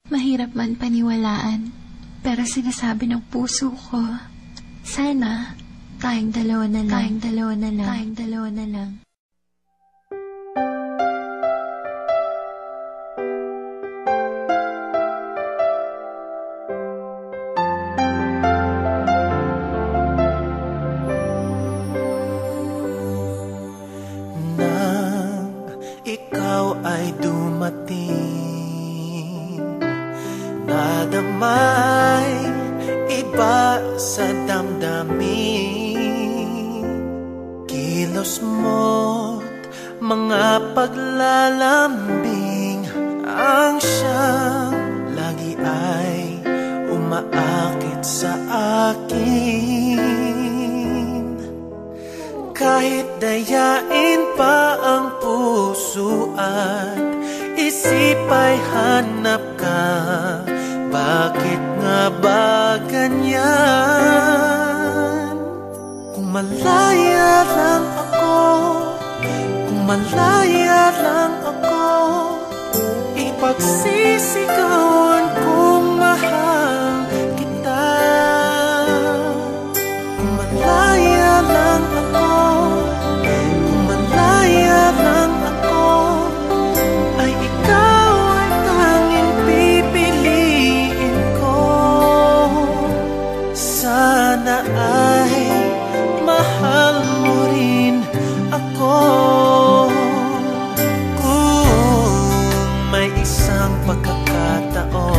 Mahirap man paniwalaan, pero sinasabi ng puso ko, sana tayong dalawa na lang, tayong dalawa na lang, tayong dalawa na lang. Nadamay iba sa damdamin, kilos mo't mga paglalambing ang siyang lagi ay umaakit sa akin. Kahit dayain pa ang puso at isip ay hanap ka, bakit nga ba ganyan? Kung malaya lang ako, kung malaya lang ako, ipagsisigawan kong mahal kita. Kung malaya lang ako, kung malaya lang ako, ay ikaw ay tanging pipiliin ko. Sana ay mahal mo rin ako. Kung may isang pagkakataon